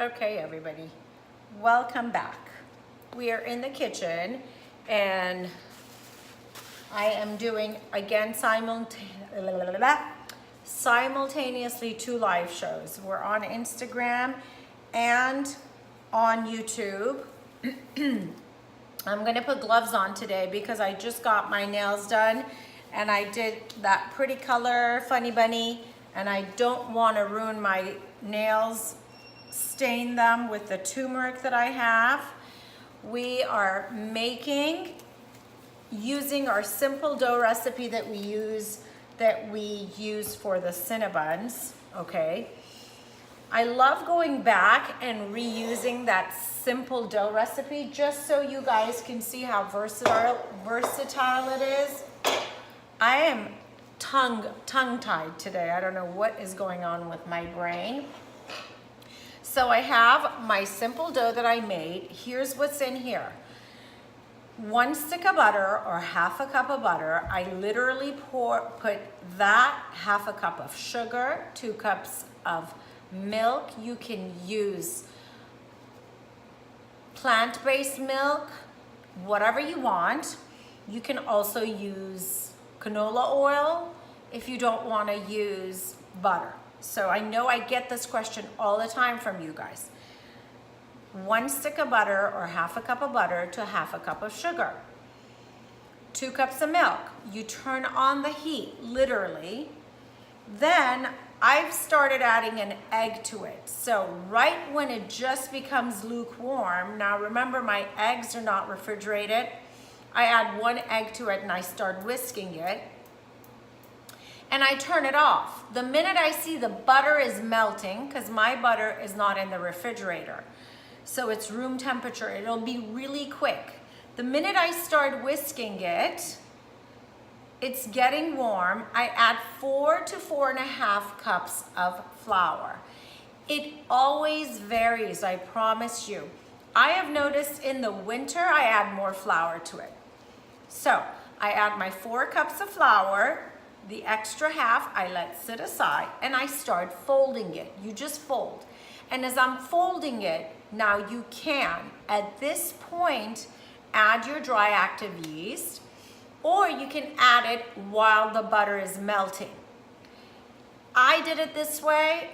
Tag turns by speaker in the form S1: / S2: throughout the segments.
S1: Okay, everybody, welcome back. We are in the kitchen and I am doing again simultaneously two live shows. We're on Instagram and on YouTube. I'm gonna put gloves on today because I just got my nails done and I did that pretty color funny bunny and I don't want to ruin my nails, stain them with the turmeric that I have. We are using our simple dough recipe that we use for the Cinnabons, okay? I love going back and reusing that simple dough recipe just so you guys can see how versatile it is. I am tongue-tied today. I don't know what is going on with my brain. So I have my simple dough that I made. Here's what's in here. 1 stick of butter or half a cup of butter. I literally put that half a cup of sugar, 2 cups of milk. You can use plant-based milk, whatever you want. You can also use canola oil if you don't want to use butter. So I know I get this question all the time from you guys. 1 stick of butter or half a cup of butter to half a cup of sugar. 2 cups of milk. You turn on the heat, literally. Then I've started adding an egg to it. So right when it just becomes lukewarm, now remember my eggs are not refrigerated. I add 1 egg to it and I start whisking it. And I turn it off. The minute I see the butter is melting, because my butter is not in the refrigerator, so it's room temperature, it'll be really quick. The minute I start whisking it, it's getting warm. I add 4 to 4.5 cups of flour. It always varies, I promise you. I have noticed in the winter, I add more flour to it. So I add my 4 cups of flour. The extra half I let sit aside and I start folding it. You just fold. And as I'm folding it, now you can, at this point, add your dry active yeast, or you can add it while the butter is melting. I did it this way.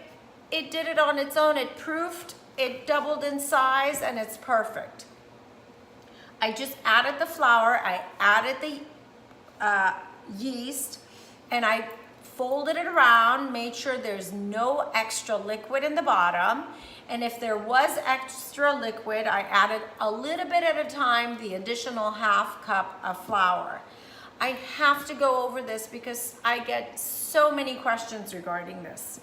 S1: It did it on its own. It proofed, it doubled in size, and it's perfect. I just added the flour, I added the yeast, and I folded it around, made sure there's no extra liquid in the bottom. And if there was extra liquid, I added a little bit at a time, the additional half cup of flour. I have to go over this because I get so many questions regarding this.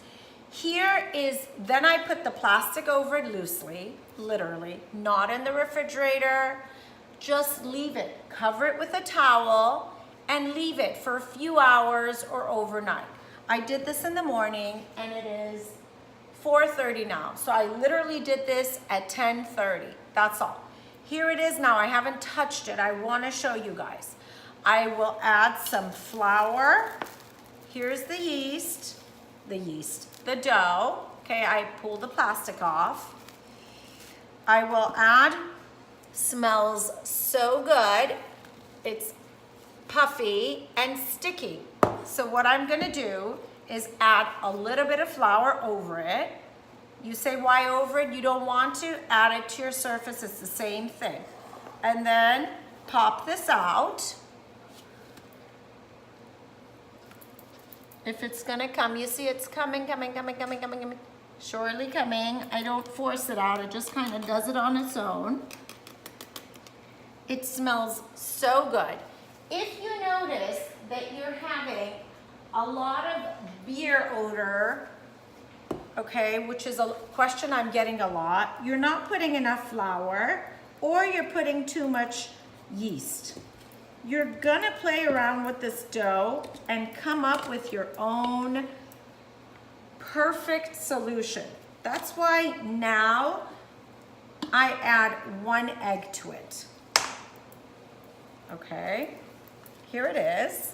S1: Then I put the plastic over it loosely, literally, not in the refrigerator. Just leave it, cover it with a towel, and leave it for a few hours or overnight. I did this in the morning and it is 4:30 now. So I literally did this at 10:30, that's all. Here it is now, I haven't touched it. I wanna show you guys. I will add some flour. Here's the dough. Okay, I pull the plastic off. I will add, smells so good. It's puffy and sticky. So what I'm gonna do is add a little bit of flour over it. You say, why over it? You don't want to? Add it to your surface, it's the same thing. And then pop this out. If it's gonna come, you see it's coming. Surely coming. I don't force it out, it just kind of does it on its own. It smells so good. If you notice that you're having a lot of beer odor, okay, which is a question I'm getting a lot, you're not putting enough flour or you're putting too much yeast. You're gonna play around with this dough and come up with your own perfect solution. That's why now I add 1 egg to it. Okay. Here it is.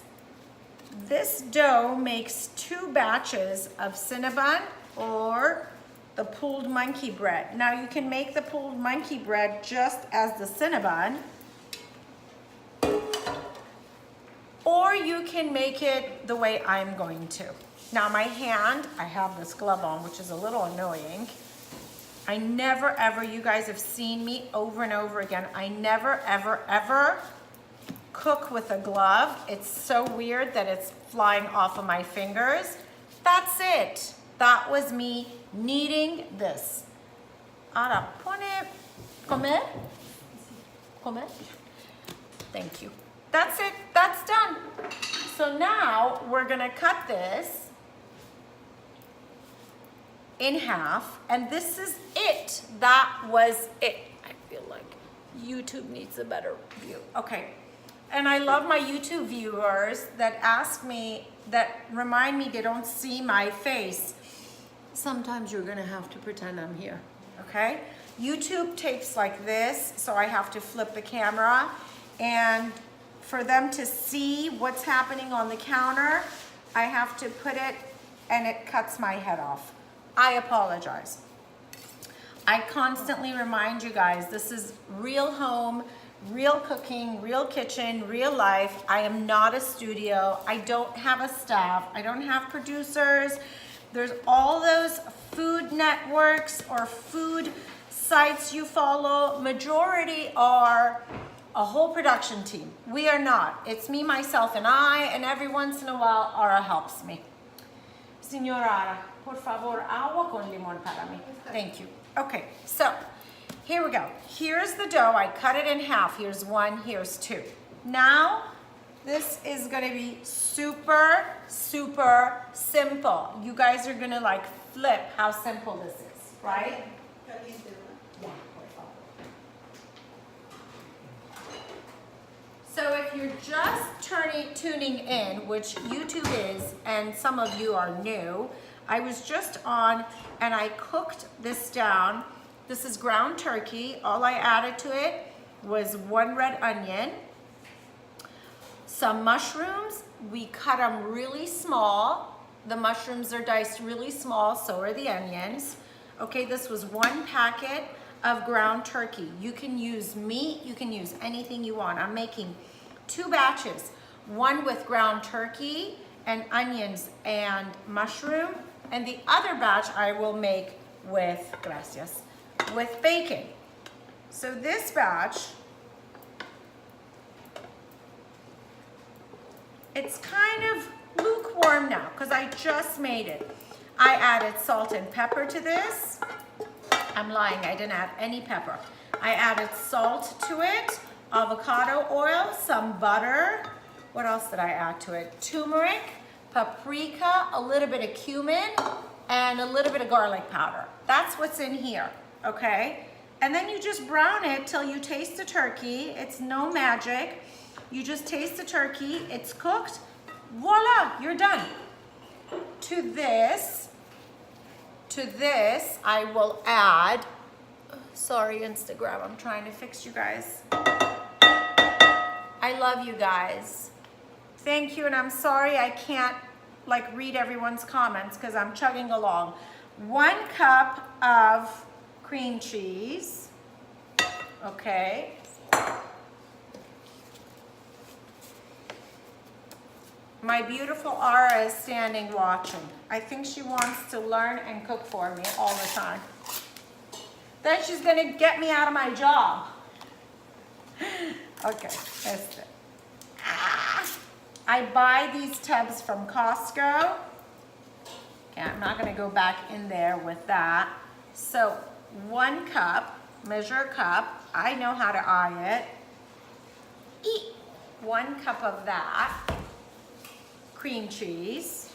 S1: This dough makes 2 batches of Cinnabon or the pulled monkey bread. Now you can make the pulled monkey bread just as the Cinnabon, or you can make it the way I'm going to. Now my hand, I have this glove on, which is a little annoying. I never ever, you guys have seen me over and over again, I never ever ever cook with a glove. It's so weird that it's flying off of my fingers. That's it. That was me kneading this. Ahora pone, comer? Comer? Thank you. That's it, that's done. So now we're gonna cut this in half, and this is it. That was it. I feel like YouTube needs a better view. Okay, and I love my YouTube viewers that ask me, that remind me they don't see my face. Sometimes you're gonna have to pretend I'm here, okay? YouTube tapes like this, so I have to flip the camera, and for them to see what's happening on the counter, I have to put it, and it cuts my head off. I apologize. I constantly remind you guys, this is real home, real cooking, real kitchen, real life. I am not a studio. I don't have a staff. I don't have producers. There's all those food networks or food sites you follow. Majority are a whole production team. We are not. It's me, myself, and I, and every once in a while, Ara helps me. Signora Ara, por favor, agua con limón para mí. Thank you. Okay, so here we go. Here's the dough. I cut it in half. Here's one, here's two. Now, this is gonna be super, super simple. You guys are gonna like flip how simple this is, right? Yeah. So if you're just tuning in, which YouTube is, and some of you are new, I was just on and I cooked this down. This is ground turkey. All I added to it was one red onion, some mushrooms. We cut them really small. The mushrooms are diced really small, so are the onions. Okay, this was one packet of ground turkey. You can use meat, you can use anything you want. I'm making 2 batches, one with ground turkey and onions and mushroom, and the other batch I will make with, gracias, with bacon. So this batch, it's kind of lukewarm now because I just made it. I added salt and pepper to this. I'm lying, I didn't add any pepper. I added salt to it, avocado oil, some butter. What else did I add to it? Turmeric, paprika, a little bit of cumin, and a little bit of garlic powder. That's what's in here, okay? And then you just brown it till you taste the turkey. It's no magic. You just taste the turkey, it's cooked, voila, you're done. To this, I will add, sorry Instagram, I'm trying to fix you guys. I love you guys. Thank you, and I'm sorry I can't like read everyone's comments because I'm chugging along. 1 cup of cream cheese, okay. My beautiful Ara is standing watching. I think she wants to learn and cook for me all the time. Then she's gonna get me out of my job. Okay, that's it. I buy these tubs from Costco. Okay, I'm not gonna go back in there with that. So 1 cup, measure a cup. I know how to eye it. 1 cup of that. Cream cheese.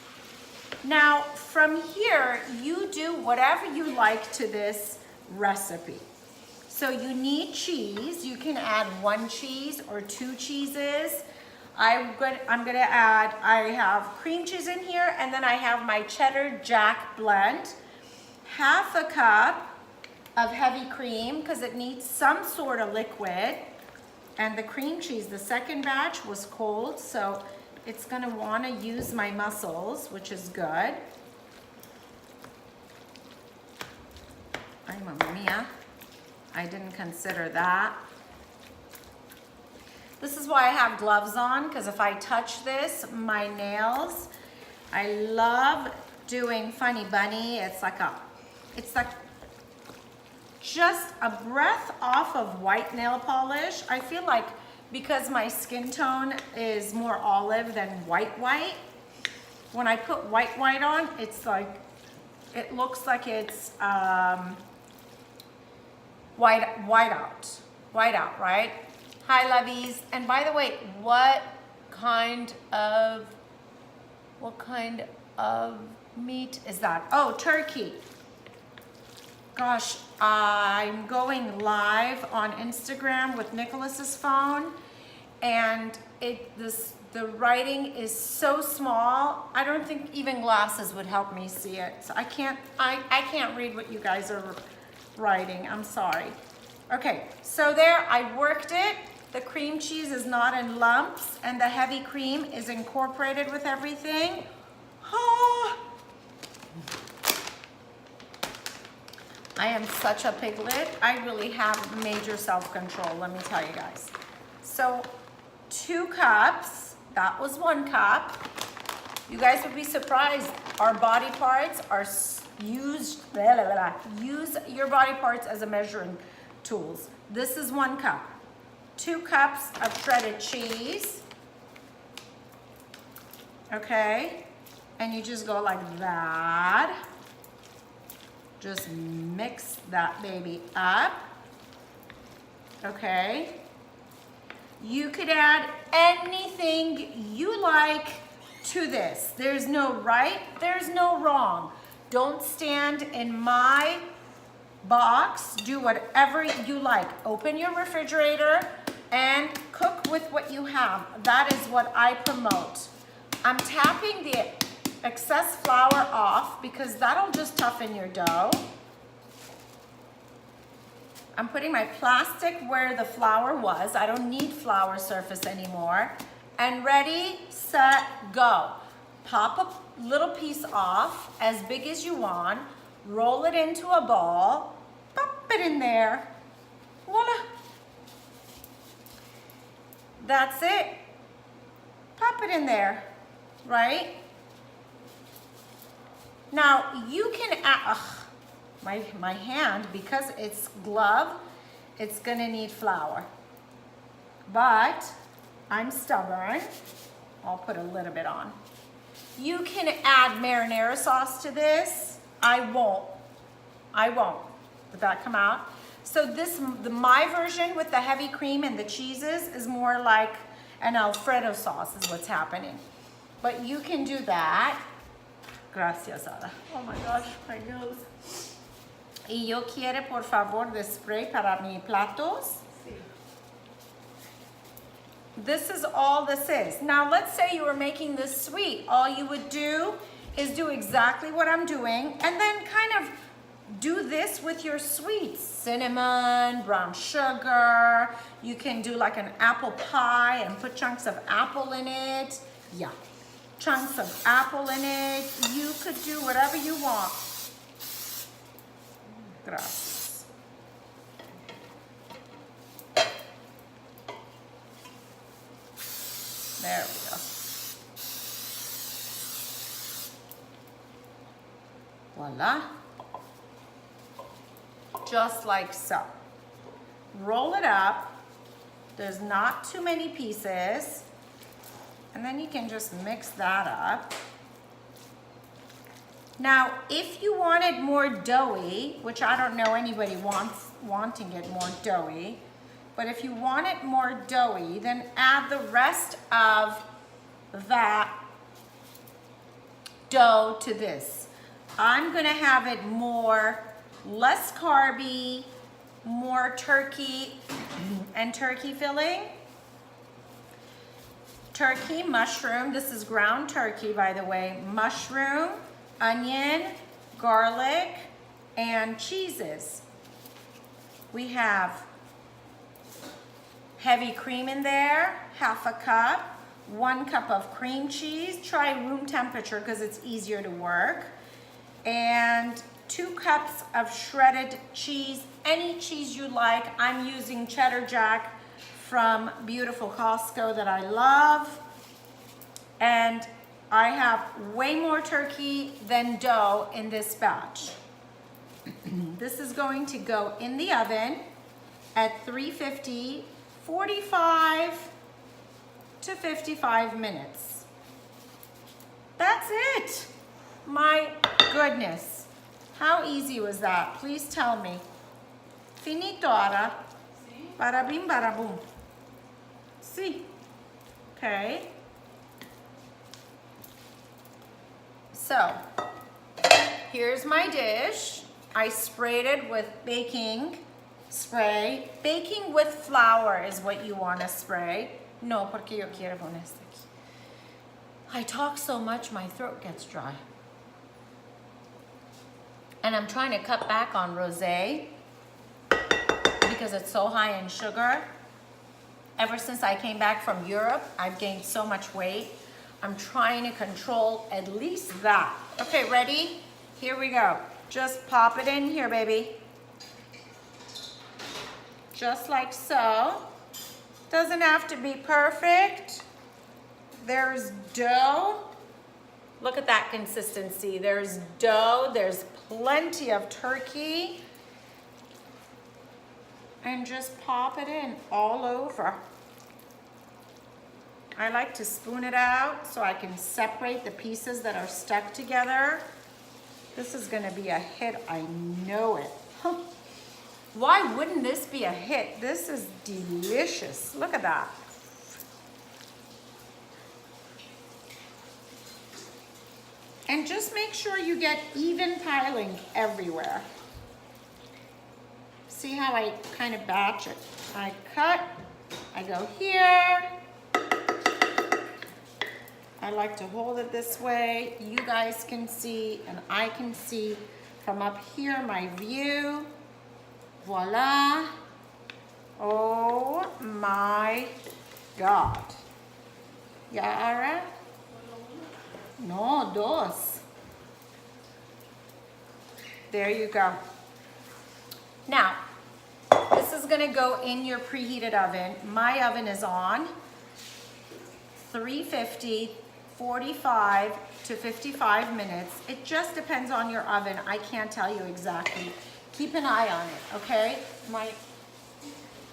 S1: Now from here, you do whatever you like to this recipe. So you need cheese. You can add 1 cheese or 2 cheeses. I'm gonna add, I have cream cheese in here, and then I have my cheddar jack blend. 1/2 cup of heavy cream because it needs some sort of liquid. And the cream cheese, the second batch was cold, so it's gonna wanna use my muscles, which is good. Ay, mamma mia. I didn't consider that. This is why I have gloves on, because if I touch this, my nails, I love doing funny bunny. It's like just a breath off of white nail polish. I feel like because my skin tone is more olive than white, when I put white on, it's like, it looks like it's white out, right? Hi, lovies. And by the way, what kind of meat is that? Oh, turkey. Gosh, I'm going live on Instagram with Nicholas's phone, and the writing is so small. I don't think even glasses would help me see it. So I can't read what you guys are writing. I'm sorry. Okay, so there, I worked it. The cream cheese is not in lumps, and the heavy cream is incorporated with everything. Oh. I am such a piglet. I really have major self-control, let me tell you guys. So 2 cups, that was 1 cup. You guys would be surprised. Our body parts are use your body parts as a measuring tools. This is 1 cup. 2 cups of shredded cheese. Okay, and you just go like that. Just mix that baby up. Okay. You could add anything you like to this. There's no right, there's no wrong. Don't stand in my box. Do whatever you like. Open your refrigerator and cook with what you have. That is what I promote. I'm tapping the excess flour off because that'll just toughen your dough. I'm putting my plastic where the flour was. I don't need flour surface anymore. And ready, set, go. Pop a little piece off, as big as you want. Roll it into a ball. Pop it in there. Voila. That's it. Pop it in there, right? Now you can add, my hand, because it's glove, it's gonna need flour. But I'm stubborn. I'll put a little bit on. You can add marinara sauce to this. I won't. Did that come out? So my version with the heavy cream and the cheeses is more like an Alfredo sauce is what's happening. But you can do that. Gracias, Ada. Oh my gosh, my nose. Y yo quiere, por favor, de spray para mis platos. Sí. This is all this is. Now, let's say you were making this sweet. All you would do is do exactly what I'm doing and then kind of do this with your sweets. Cinnamon, brown sugar. You can do like an apple pie and put chunks of apple in it. Yeah. Chunks of apple in it. You could do whatever you want. Gracias. There we go. Voila. Just like so. Roll it up. There's not too many pieces. And then you can just mix that up. Now, if you want it more doughy, which I don't know anybody wanting it more doughy, but if you want it more doughy, then add the rest of that dough to this. I'm gonna have it less carby, more turkey and turkey filling. Turkey, mushroom, this is ground turkey, by the way, mushroom, onion, garlic, and cheeses. We have heavy cream in there, half a cup, 1 cup of cream cheese. Try room temperature because it's easier to work. And 2 cups of shredded cheese, any cheese you like. I'm using cheddar jack from beautiful Costco that I love. And I have way more turkey than dough in this batch. This is going to go in the oven at 350, 45 to 55 minutes. That's it. My goodness. How easy was that? Please tell me. Finito ahora. Bada bing, bada boom. See? Okay. So, here's my dish. I sprayed it with baking spray. Baking with flour is what you want to spray. No, porque yo quiero poner esto aquí. I talk so much, my throat gets dry. And I'm trying to cut back on rosé because it's so high in sugar. Ever since I came back from Europe, I've gained so much weight. I'm trying to control at least that. Okay, ready? Here we go. Just pop it in here, baby. Just like so. Doesn't have to be perfect. There's dough. Look at that consistency. There's dough, there's plenty of turkey. And just pop it in all over. I like to spoon it out so I can separate the pieces that are stuck together. This is gonna be a hit, I know it. Huh. Why wouldn't this be a hit? This is delicious. Look at that. And just make sure you get even piling everywhere. See how I kind of batch it? I cut, I go here. I like to hold it this way. You guys can see and I can see from up here my view. Voila. Oh my God. Ya ahora? No, dos. There you go. Now, this is gonna go in your preheated oven. My oven is on 350, 45 to 55 minutes. It just depends on your oven. I can't tell you exactly. Keep an eye on it, okay? My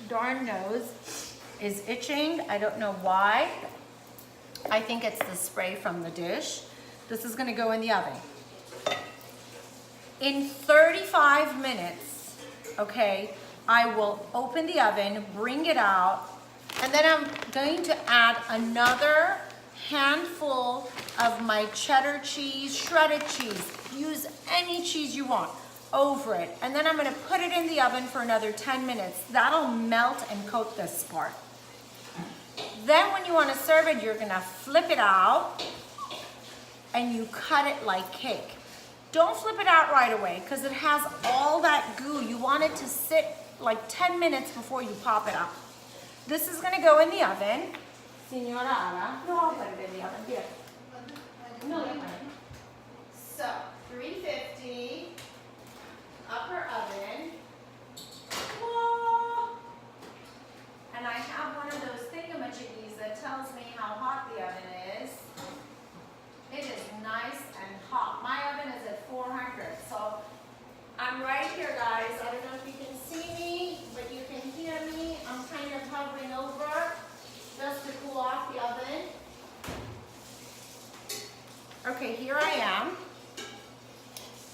S1: darn nose is itching. I don't know why. I think it's the spray from the dish. This is gonna go in the oven. In 35 minutes, okay, I will open the oven, bring it out, and then I'm going to add another handful of my cheddar cheese, shredded cheese. Use any cheese you want over it. And then I'm gonna put it in the oven for another 10 minutes. That'll melt and coat this part. Then when you wanna serve it, you're gonna flip it out and you cut it like cake. Don't flip it out right away because it has all that goo. You want it to sit like 10 minutes before you pop it out. This is gonna go in the oven. Signora Ara, no, I'll put it in the oven, here. No, you might. So, 350, upper oven. Whoa. And I have one of those thingamajiggies that tells me how hot the oven is. It is nice and hot. My oven is at 400, so I'm right here, guys. I don't know if you can see me, but you can hear me. I'm kind of hovering over just to cool off the oven. Okay, here I am.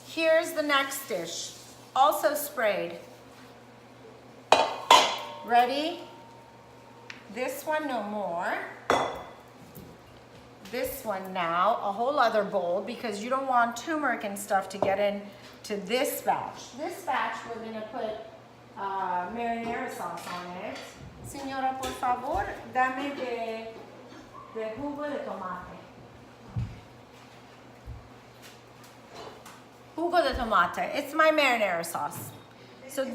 S1: Here's the next dish, also sprayed. Ready? This one no more. This one now, a whole other bowl because you don't want turmeric and stuff to get into this batch. This batch we're gonna put marinara sauce on it. Señora, por favor, dame de jugo de tomate. Jugo de tomate. It's my marinara sauce. So,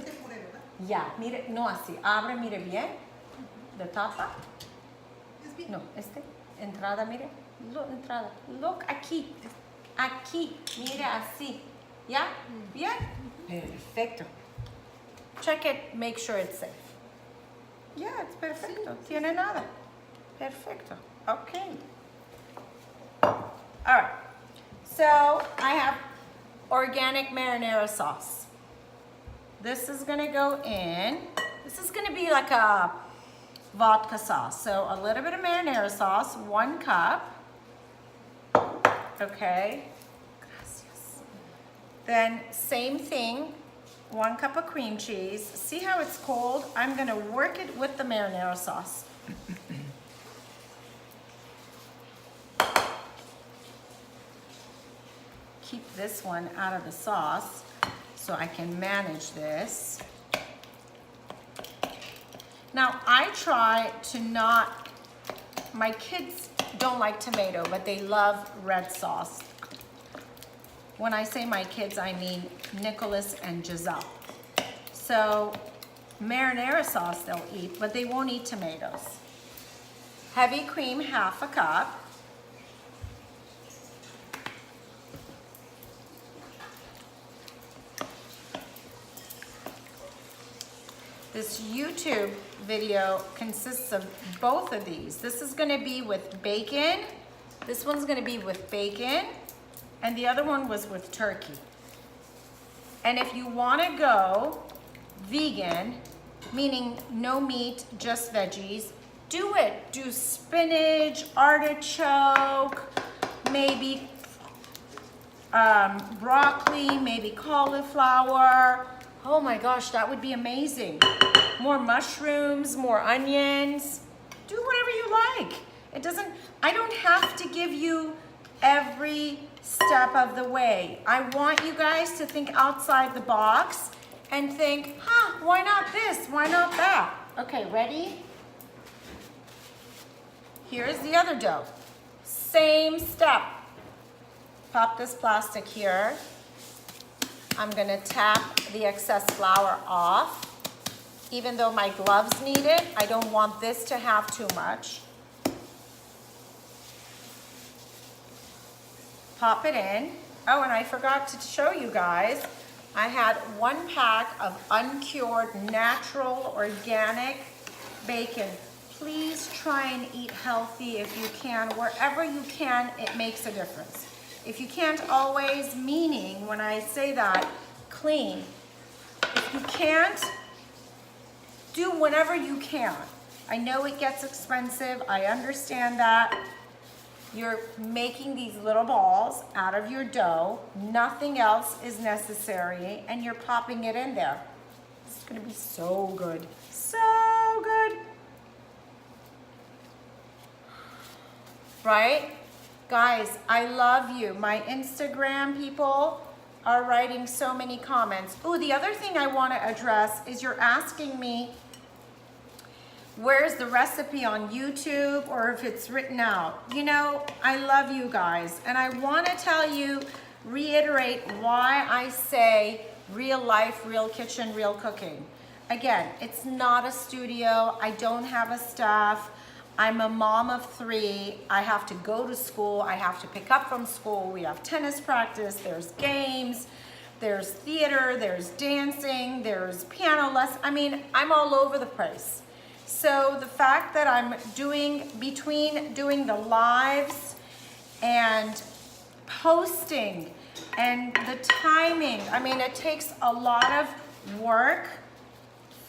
S1: yeah, mire, no así. Abre, mire bien. De tapa. No, este. Entrada, mire. Look, entrada. Look, aquí. Aquí. Mire así. Yeah? Yeah?
S2: Perfecto.
S1: Check it, make sure it's safe. Yeah, it's perfecto. Tiene nada. Perfecto. Okay. All right. So I have organic marinara sauce. This is gonna go in. This is gonna be like a vodka sauce. So a little bit of marinara sauce, 1 cup. Okay. Gracias. Then same thing, 1 cup of cream cheese. See how it's cold? I'm gonna work it with the marinara sauce. Keep this one out of the sauce so I can manage this. Now I try to not, my kids don't like tomato, but they love red sauce. When I say my kids, I mean Nicholas and Giselle. So marinara sauce they'll eat, but they won't eat tomatoes. Heavy cream, 1/2 cup. This YouTube video consists of both of these. This is gonna be with bacon. This one's gonna be with bacon, and the other one was with turkey. And if you wanna go vegan, meaning no meat, just veggies, do it. Do spinach, artichoke, maybe broccoli, maybe cauliflower. Oh my gosh, that would be amazing. More mushrooms, more onions. Do whatever you like. It doesn't, I don't have to give you every step of the way. I want you guys to think outside the box and think, why not this? Why not that? Okay, ready? Here's the other dough. Same step. Pop this plastic here. I'm gonna tap the excess flour off. Even though my gloves need it, I don't want this to have too much. Pop it in. Oh, and I forgot to show you guys, I had 1 pack of uncured, natural, organic bacon. Please try and eat healthy if you can. Wherever you can, it makes a difference. If you can't always, meaning when I say that, clean. If you can't, do whenever you can. I know it gets expensive, I understand that. You're making these little balls out of your dough, nothing else is necessary, and you're popping it in there. It's gonna be so good, so good. Right? Guys, I love you. My Instagram people are writing so many comments. Oh, the other thing I want to address is you're asking me where's the recipe on YouTube or if it's written out. You know, I love you guys, and I want to tell you, reiterate why I say real life, real kitchen, real cooking. Again, it's not a studio. I don't have a staff. I'm a mom of 3. I have to go to school. I have to pick up from school. We have tennis practice. There's games. There's theater. There's dancing. There's piano lessons. I mean, I'm all over the place. So the fact that I'm between doing the lives and posting and the timing, I mean, it takes a lot of work.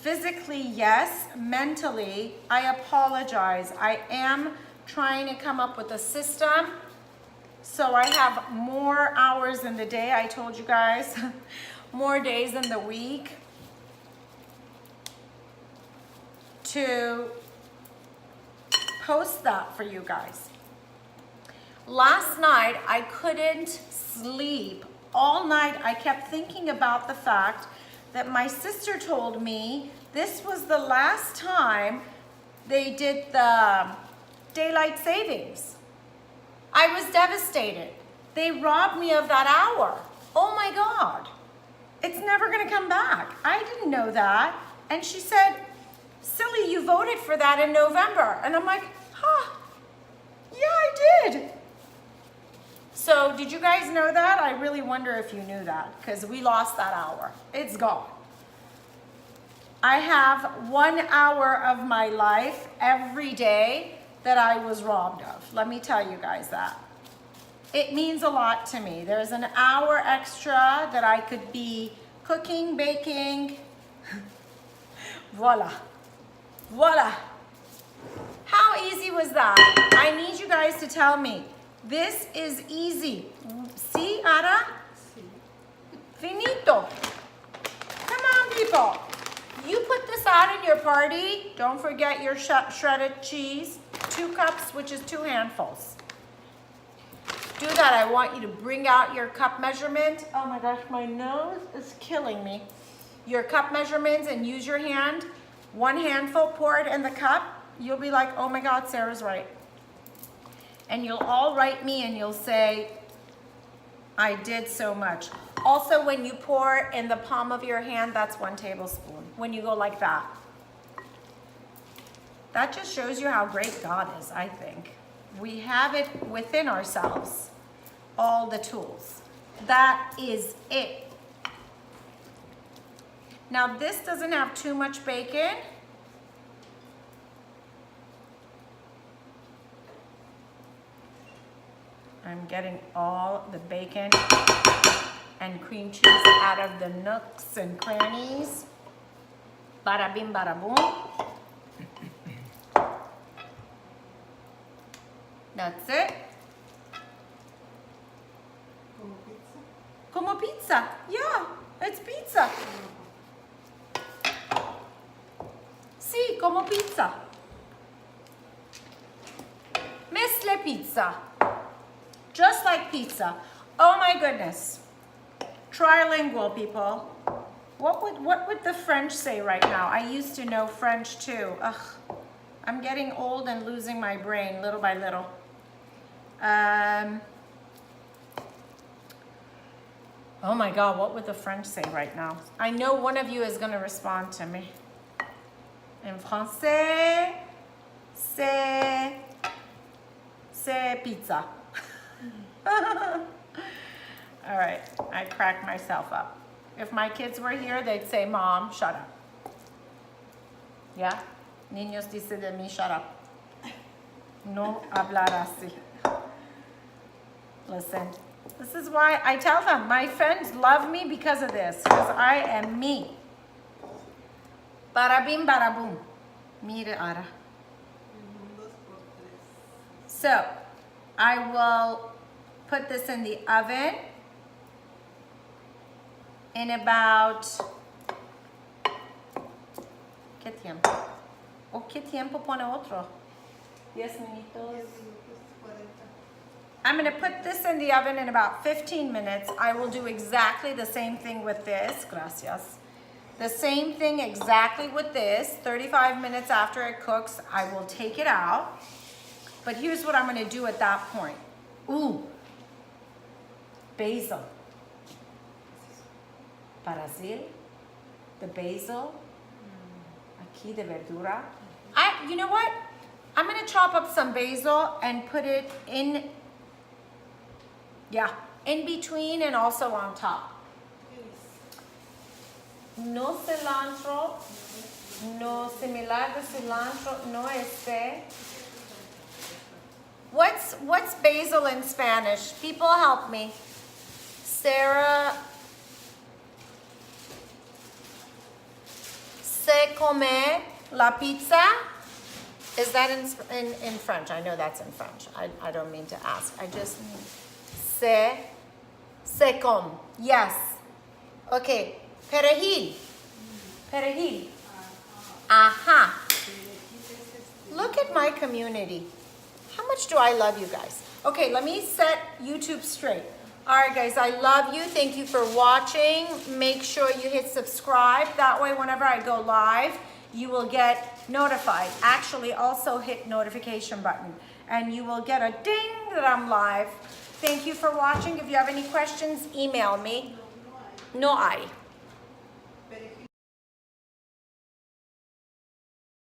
S1: Physically, yes. Mentally, I apologize. I am trying to come up with a system so I have more hours in the day. I told you guys, more days in the week to post that for you guys. Last night, I couldn't sleep. All night, I kept thinking about the fact that my sister told me this was the last time they did the daylight savings. I was devastated. They robbed me of that hour. Oh my God. It's never gonna come back. I didn't know that. And she said, silly, you voted for that in November. And I'm like, yeah, I did. So did you guys know that? I really wonder if you knew that, because we lost that hour. It's gone. I have 1 hour of my life every day that I was robbed of. Let me tell you guys that. It means a lot to me. There's an hour extra that I could be cooking, baking. Voila. Voila. How easy was that? I need you guys to tell me. This is easy. See, Ara? Finito. Come on, people. You put this out in your party. Don't forget your shredded cheese. 2 cups, which is 2 handfuls. Do that. I want you to bring out your cup measurement. Oh my gosh, my nose is killing me. Your cup measurements and use your hand. 1 handful, pour it in the cup. You'll be like, oh my God, Sarah's right. And you'll all write me and you'll say, I did so much. Also, when you pour in the palm of your hand, that's 1 tablespoon. When you go like that. That just shows you how great God is, I think. We have it within ourselves, all the tools. That is it. Now, this doesn't have too much bacon. I'm getting all the bacon and cream cheese out of the nooks and crannies. Bada bing, bada boom. That's it. Como pizza. Yeah, it's pizza. Sí, como pizza. Mesle pizza. Just like pizza. Oh my goodness. Trilingual, people. What would the French say right now? I used to know French too. Ugh. I'm getting old and losing my brain little by little. Oh my God, what would the French say right now? I know one of you is going to respond to me. En français, c'est pizza. All right, I cracked myself up. If my kids were here, they'd say, Mom, shut up. Yeah? Niños dice de mí, shut up. No hablar así. Listen, this is why I tell them, my friends love me because of this, because I am me. Bada bim, bada boom. Mire, Ara. So, I will put this in the oven in about, ¿qué tiempo? ¿O qué tiempo pone otro? 10 minutos. I'm going to put this in the oven in about 15 minutes. I will do exactly the same thing with this. Gracias. The same thing exactly with this. 35 minutes after it cooks, I will take it out. But here's what I'm going to do at that point. Ooh. Basil. Basil. The basil. Aquí de verdura. You know what? I'm going to chop up some basil and put it in, in between and also on top. No cilantro, no similar de cilantro, no este. What's basil in Spanish? People help me. Sarah, se come la pizza? Is that in French? I know that's in French. I don't mean to ask. I just mean se come. Yes. Okay. Perejil. Perejil. Aha. Look at my community. How much do I love you guys? Okay, let me set YouTube straight. All right, guys, I love you. Thank you for watching. Make sure you hit subscribe. That way, whenever I go live, you will get notified. Actually, also hit notification button, and you will get a ding that I'm live. Thank you for watching. If you have any questions, email me. No hay.